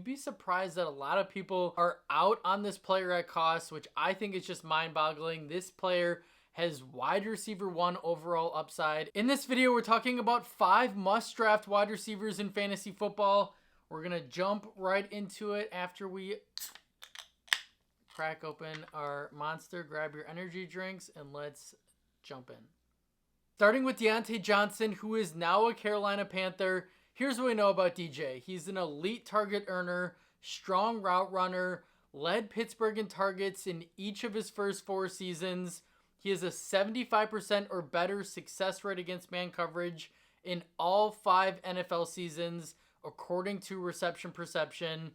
you'd be surprised that a lot of people are out on this player at cost, which I think is just mind-boggling. This player has wide receiver 1 overall upside. In this video, we're talking about 5 must-draft wide receivers in fantasy football. We're going to jump right into it after we crack open our Monster. Grab your energy drinks and let's jump in. Starting with Diontae Johnson, who is now a Carolina Panther. Here's what we know about DJ. He's an elite target earner, strong route runner, led Pittsburgh in targets in each of his first 4 seasons. He has a 75% or better success rate against man coverage in all 5 NFL seasons, according to Reception Perception.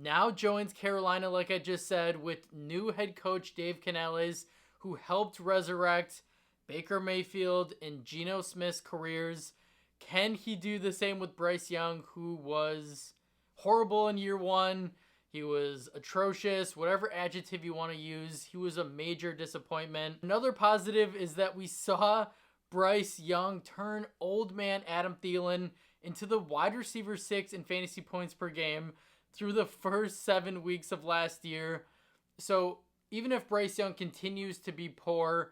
Now joins Carolina, like I just said, with new head coach Dave Canales, who helped resurrect Baker Mayfield and Geno Smith's careers. Can he do the same with Bryce Young, who was horrible in year 1? He was atrocious, whatever adjective you want to use. He was a major disappointment. Another positive is that we saw Bryce Young turn old man Adam Thielen into the wide receiver 6 in fantasy points per game through the first 7 weeks of last year. So even if Bryce Young continues to be poor,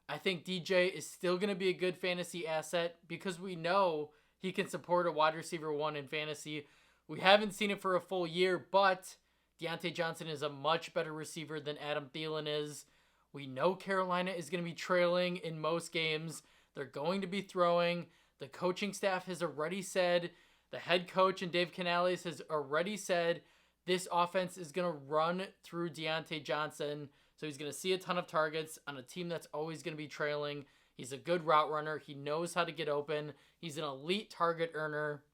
I think DJ is still going to be a good fantasy asset because we know he can support a wide receiver 1 in fantasy. We haven't seen it for a full year, but Diontae Johnson is a much better receiver than Adam Thielen is. We know Carolina is going to be trailing in most games. They're going to be throwing. The coaching staff has already said, the head coach and Dave Canales has already said, this offense is going to run through Diontae Johnson. So he's going to see a ton of targets on a team that's always going to be trailing. He's a good route runner. He knows how to get open. He's an elite target earner.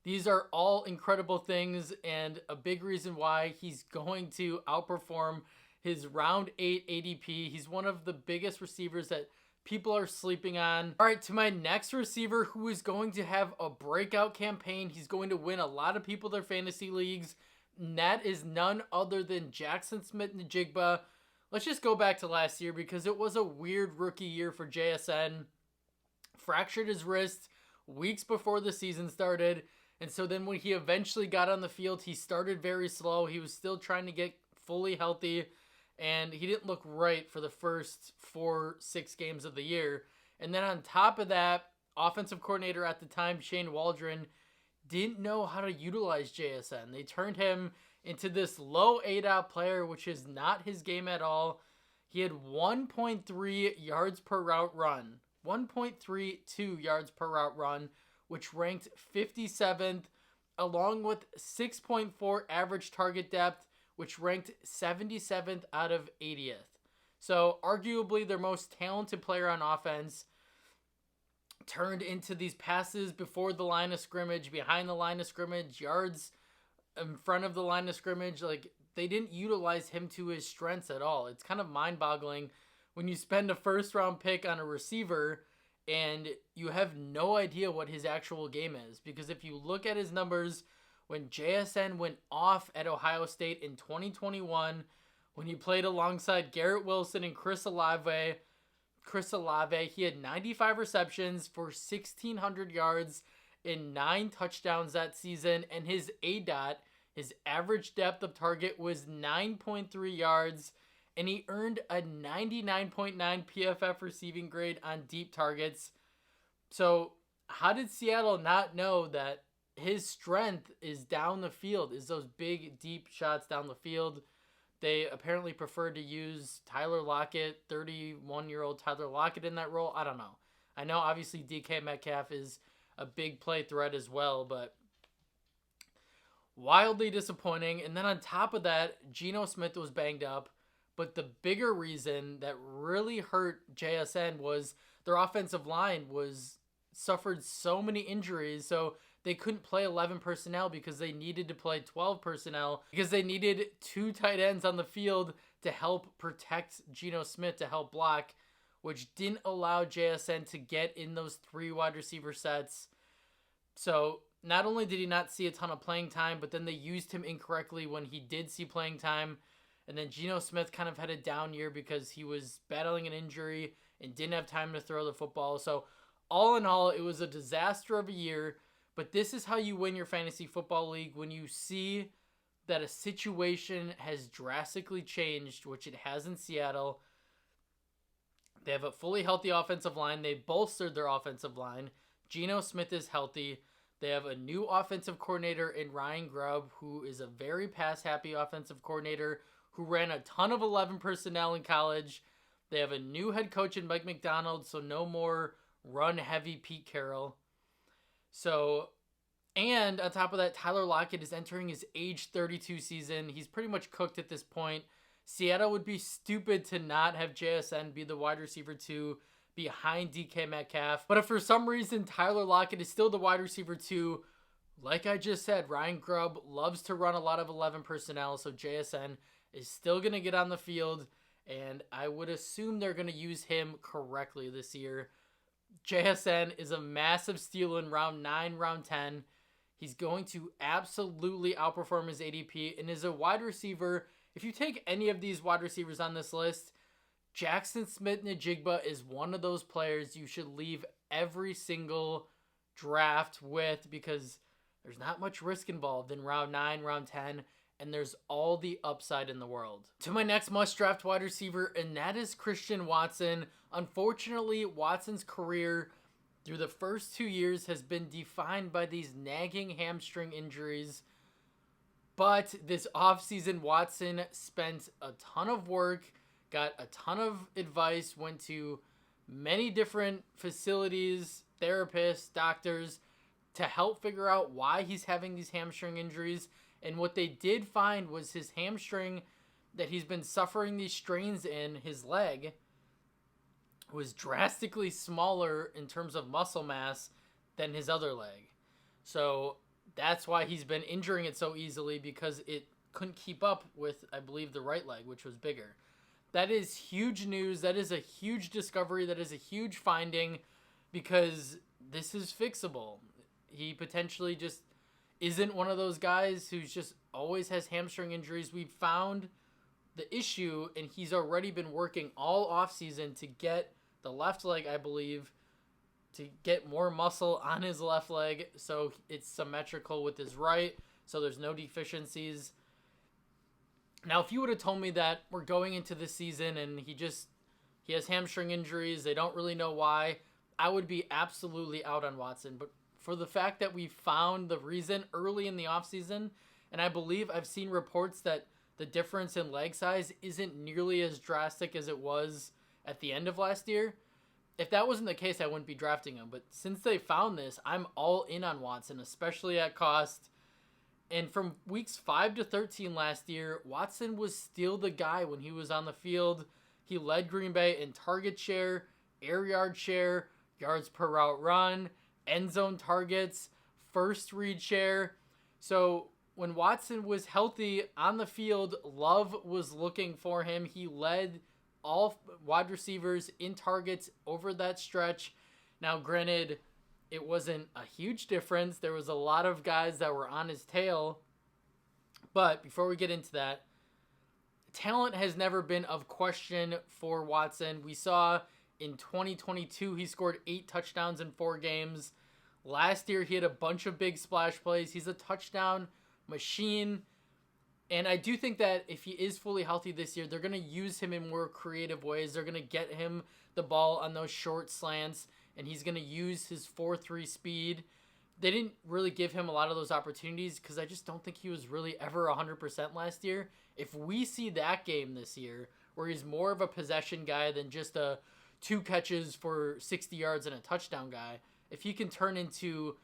These are all incredible things and a big reason why he's going to outperform his round 8 ADP. He's one of the biggest receivers that people are sleeping on. All right, to my next receiver who is going to have a breakout campaign. He's going to win a lot of people their fantasy leagues. And that is none other than Jackson Smith-Njigba. Let's just go back to last year because it was a weird rookie year for JSN. Fractured his wrist weeks before the season started. And so then when he eventually got on the field, he started very slow. He was still trying to get fully healthy. And he didn't look right for the first 4-6 games of the year. And then on top of that, offensive coordinator at the time, Shane Waldron, didn't know how to utilize JSN. They turned him into this low ADOT player, which is not his game at all. He had 1.3 yards per route run. 1.32 yards per route run, which ranked 57th, along with 6.4 average target depth, which ranked 77th out of 80th. So arguably their most talented player on offense turned into these passes before the line of scrimmage, behind the line of scrimmage, yards in front of the line of scrimmage. Like, they didn't utilize him to his strengths at all. It's kind of mind-boggling when you spend a first-round pick on a receiver and you have no idea what his actual game is. Because if you look at his numbers, when JSN went off at Ohio State in 2021, when he played alongside Garrett Wilson and Chris Olave, he had 95 receptions for 1,600 yards and 9 touchdowns that season. And his ADOT, his average depth of target, was 9.3 yards. And he earned a 99.9 PFF receiving grade on deep targets. So how did Seattle not know that his strength is down the field, is those big, deep shots down the field? They apparently preferred to use Tyler Lockett, 31-year-old Tyler Lockett in that role. I don't know. I know obviously DK Metcalf is a big play threat as well, but wildly disappointing. And then on top of that, Geno Smith was banged up. But the bigger reason that really hurt JSN was their offensive line suffered so many injuries. So they couldn't play 11 personnel because they needed to play 12 personnel because they needed 2 tight ends on the field to help protect Geno Smith, to help block, which didn't allow JSN to get in those 3 wide receiver sets. So not only did he not see a ton of playing time, but then they used him incorrectly when he did see playing time. And then Geno Smith kind of had a down year because he was battling an injury and didn't have time to throw the football. So all in all, it was a disaster of a year. But this is how you win your fantasy football league, when you see that a situation has drastically changed, which it has in Seattle. They have a fully healthy offensive line. They bolstered their offensive line. Geno Smith is healthy. They have a new offensive coordinator in Ryan Grubb, who is a very pass-happy offensive coordinator who ran a ton of 11 personnel in college. They have a new head coach in Mike McDonald, so no more run-heavy Pete Carroll. And on top of that, Tyler Lockett is entering his age 32 season. He's pretty much cooked at this point. Seattle would be stupid to not have JSN be the wide receiver 2 behind DK Metcalf. But if for some reason Tyler Lockett is still the wide receiver 2, like I just said, Ryan Grubb loves to run a lot of 11 personnel, so JSN is still going to get on the field, and I would assume they're going to use him correctly this year. JSN is a massive steal in round 9, round 10. He's going to absolutely outperform his ADP, and is a wide receiver. If you take any of these wide receivers on this list, Jackson Smith-Njigba is one of those players you should leave every single draft with, because there's not much risk involved in round 9, round 10, and there's all the upside in the world. To my next must-draft wide receiver, and that is Christian Watson. Unfortunately, Watson's career through the first 2 years has been defined by these nagging hamstring injuries. But this offseason, Watson spent a ton of work, got a ton of advice, went to many different facilities, therapists, doctors, to help figure out why he's having these hamstring injuries. And what they did find was his hamstring that he's been suffering these strains in, his leg, was drastically smaller in terms of muscle mass than his other leg. So that's why he's been injuring it so easily, because it couldn't keep up with, I believe, the right leg, which was bigger. That is huge news. That is a huge discovery. That is a huge finding, because this is fixable. He potentially just isn't one of those guys who's just always has hamstring injuries. We found the issue, and he's already been working all offseason to get the left leg, I believe, to get more muscle on his left leg so it's symmetrical with his right, so there's no deficiencies. Now, if you would have told me that we're going into this season and he has hamstring injuries, they don't really know why, I would be absolutely out on Watson. But for the fact that we found the reason early in the offseason, and I believe I've seen reports that the difference in leg size isn't nearly as drastic as it was at the end of last year. If that wasn't the case, I wouldn't be drafting him. But since they found this, I'm all in on Watson, especially at cost. And from weeks 5 to 13 last year, Watson was still the guy when he was on the field. He led Green Bay in target share, air yard share, yards per route run, end zone targets, first read share. So when Watson was healthy on the field, Love was looking for him. He led all wide receivers in targets over that stretch. Now, granted, it wasn't a huge difference. There was a lot of guys that were on his tail. But before we get into that, talent has never been of question for Watson. We saw in 2022, he scored 8 touchdowns in 4 games. Last year, he had a bunch of big splash plays. He's a touchdown machine. And I do think that if he is fully healthy this year, they're going to use him in more creative ways. They're going to get him the ball on those short slants, and he's going to use his 4.3 speed. They didn't really give him a lot of those opportunities because I just don't think he was really ever 100% last year. If we see that game this year where he's more of a possession guy than just a 2 catches for 60 yards and a touchdown guy, if he can turn into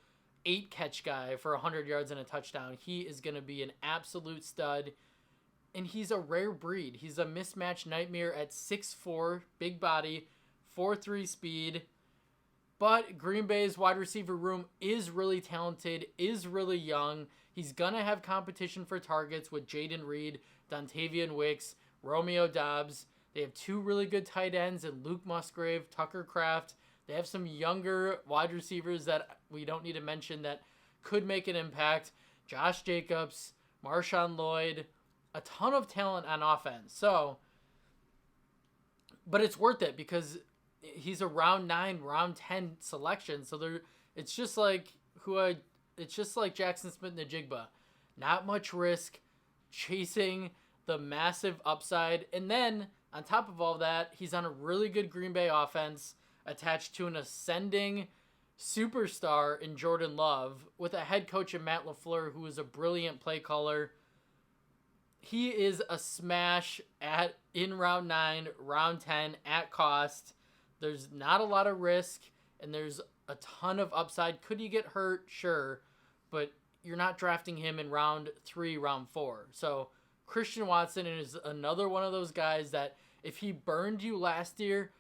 8 catch guy for 100 yards and a touchdown, he is going to be an absolute stud. And he's a rare breed. He's a mismatch nightmare at 6'4", big body, 4.3 speed. But Green Bay's wide receiver room is really talented, is really young. He's going to have competition for targets with Jaden Reed, Dontavian Wicks, Romeo Doubs. They have 2 really good tight ends in Luke Musgrave, Tucker Kraft. They have some younger wide receivers that we don't need to mention that could make an impact. Josh Jacobs, Marshawn Lloyd, a ton of talent on offense. So, but it's worth it because he's a round 9, round 10 selection. So it's just like who I it's just like Jackson Smith-Njigba. Not much risk, chasing the massive upside. And then, on top of all that, he's on a really good Green Bay offense attached to an ascending superstar in Jordan Love with a head coach in Matt LaFleur who is a brilliant play caller. He is a smash in round 9, round 10 at cost. There's not a lot of risk, and there's a ton of upside. Could he get hurt? Sure, but you're not drafting him in round 3, round 4. So Christian Watson is another one of those guys that if he burned you last year,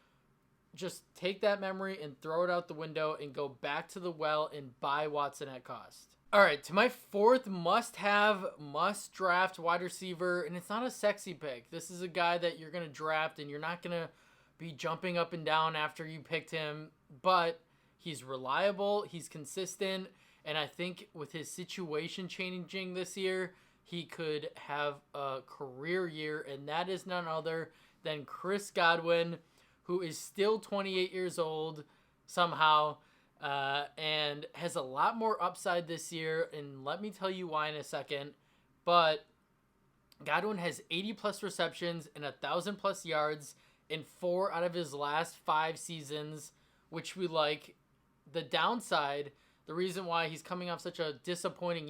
just take that memory and throw it out the window and go back to the well and buy Watson at cost. All right, to my fourth must-have, must-draft wide receiver, and it's not a sexy pick. This is a guy that you're going to draft, and you're not going to be jumping up and down after you picked him, but he's reliable, he's consistent, and I think with his situation changing this year, he could have a career year, and that is none other than Chris Godwin, who is still 28 years old somehow, and has a lot more upside this year, and let me tell you why in a second. But Godwin has 80-plus receptions and 1,000-plus yards in 4 out of his last 5 seasons, which we like. The downside, the reason why he's coming off such a disappointing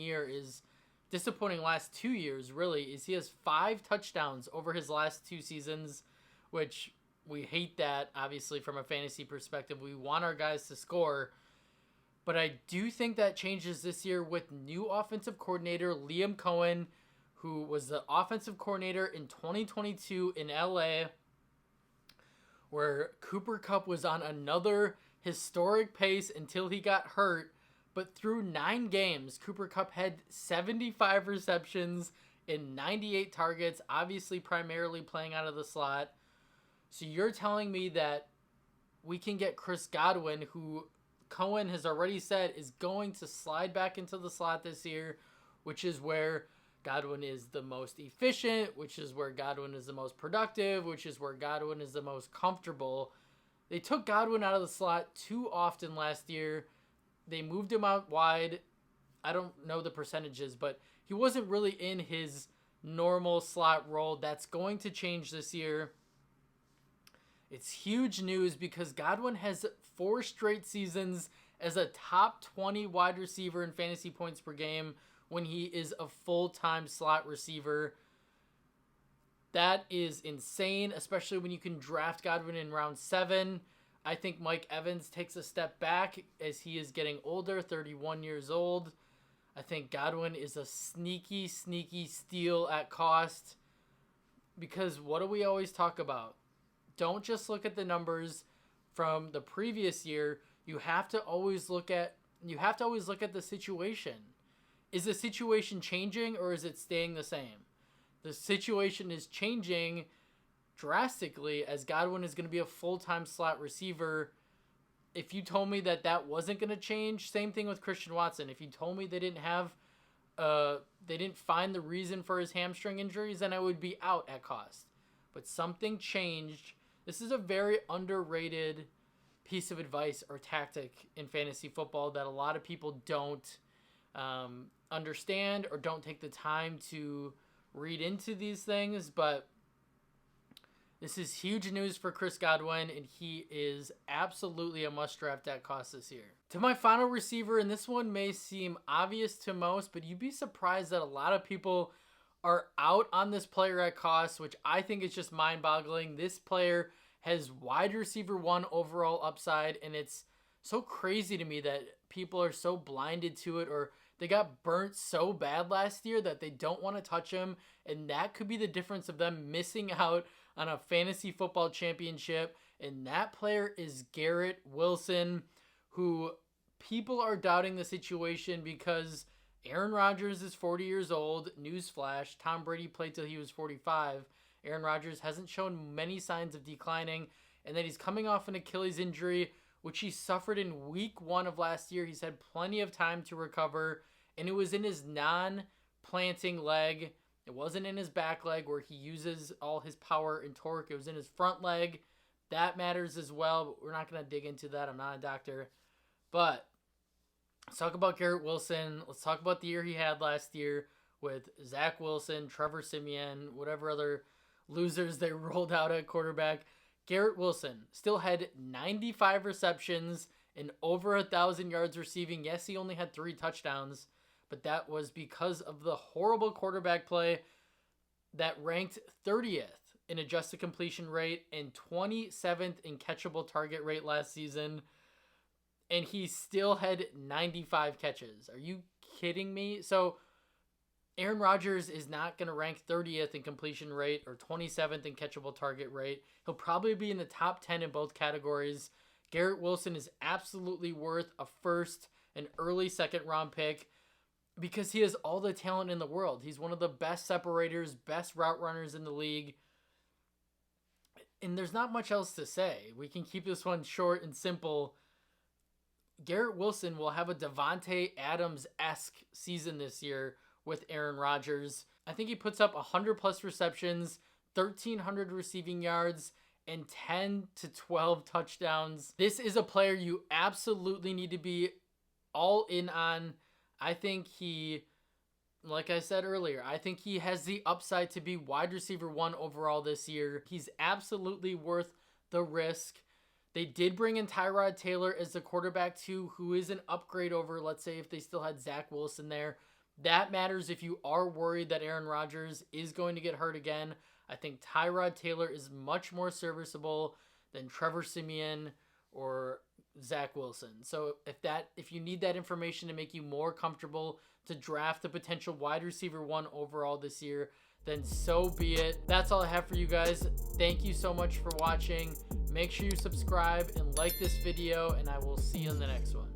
last 2 years, really, is he has 5 touchdowns over his last 2 seasons, which we hate that, obviously, from a fantasy perspective. We want our guys to score. But I do think that changes this year with new offensive coordinator Liam Cohen, who was the offensive coordinator in 2022 in LA, where Cooper Kupp was on another historic pace until he got hurt. But through 9 games, Cooper Kupp had 75 receptions and 98 targets, obviously primarily playing out of the slot. So you're telling me that we can get Chris Godwin, who Cohen has already said is going to slide back into the slot this year, which is where Godwin is the most efficient, which is where Godwin is the most productive, which is where Godwin is the most comfortable. They took Godwin out of the slot too often last year. They moved him out wide. I don't know the percentages, but he wasn't really in his normal slot role. That's going to change this year. It's huge news because Godwin has 4 straight seasons as a top 20 wide receiver in fantasy points per game when he is a full-time slot receiver. That is insane, especially when you can draft Godwin in round 7. I think Mike Evans takes a step back as he is getting older, 31 years old. I think Godwin is a sneaky steal at cost because what do we always talk about? Don't just look at the numbers from the previous year. You have to always look at the situation. Is the situation changing or is it staying the same? The situation is changing drastically as Godwin is going to be a full-time slot receiver. If you told me that wasn't going to change, same thing with Christian Watson. If you told me they didn't find the reason for his hamstring injuries, then I would be out at cost. But something changed. This is a very underrated piece of advice or tactic in fantasy football that a lot of people don't understand or don't take the time to read into these things. But this is huge news for Chris Godwin, and he is absolutely a must-draft at cost this year. To my final receiver, and this one may seem obvious to most, but you'd be surprised that a lot of people are out on this player at cost, which I think is just mind-boggling. This player has wide receiver 1 overall upside, and it's so crazy to me that people are so blinded to it, or they got burnt so bad last year that they don't want to touch him, and that could be the difference of them missing out on a fantasy football championship, and that player is Garrett Wilson, who people are doubting the situation because Aaron Rodgers is 40 years old. Newsflash, Tom Brady played till he was 45. Aaron Rodgers hasn't shown many signs of declining, and then he's coming off an Achilles injury, which he suffered in week 1 of last year. He's had plenty of time to recover, and it was in his non-planting leg. It wasn't in his back leg where he uses all his power and torque. It was in his front leg. That matters as well, but we're not going to dig into that. I'm not a doctor. But Let's talk about Garrett Wilson. Let's talk about the year he had last year with Zach Wilson, Trevor Siemian, whatever other losers they rolled out at quarterback. Garrett Wilson still had 95 receptions and over 1,000 yards receiving. Yes, he only had 3 touchdowns, but that was because of the horrible quarterback play that ranked 30th in adjusted completion rate and 27th in catchable target rate last season. And he still had 95 catches. Are you kidding me? So Aaron Rodgers is not going to rank 30th in completion rate or 27th in catchable target rate. He'll probably be in the top 10 in both categories. Garrett Wilson is absolutely worth a first and early second round pick because he has all the talent in the world. He's one of the best separators, best route runners in the league. And there's not much else to say. We can keep this one short and simple. Garrett Wilson will have a Devontae Adams-esque season this year with Aaron Rodgers. I think he puts up 100 plus receptions, 1,300 receiving yards, and 10 to 12 touchdowns. This is a player you absolutely need to be all in on. I think he, like I said earlier, I think he has the upside to be wide receiver 1 overall this year. He's absolutely worth the risk. They did bring in Tyrod Taylor as the quarterback 2, who is an upgrade over, let's say, if they still had Zach Wilson there. That matters if you are worried that Aaron Rodgers is going to get hurt again. I think Tyrod Taylor is much more serviceable than Trevor Siemian or Zach Wilson. So if you need that information to make you more comfortable to draft a potential wide receiver 1 overall this year, then so be it. That's all I have for you guys. Thank you so much for watching. Make sure you subscribe and like this video, and I will see you in the next one.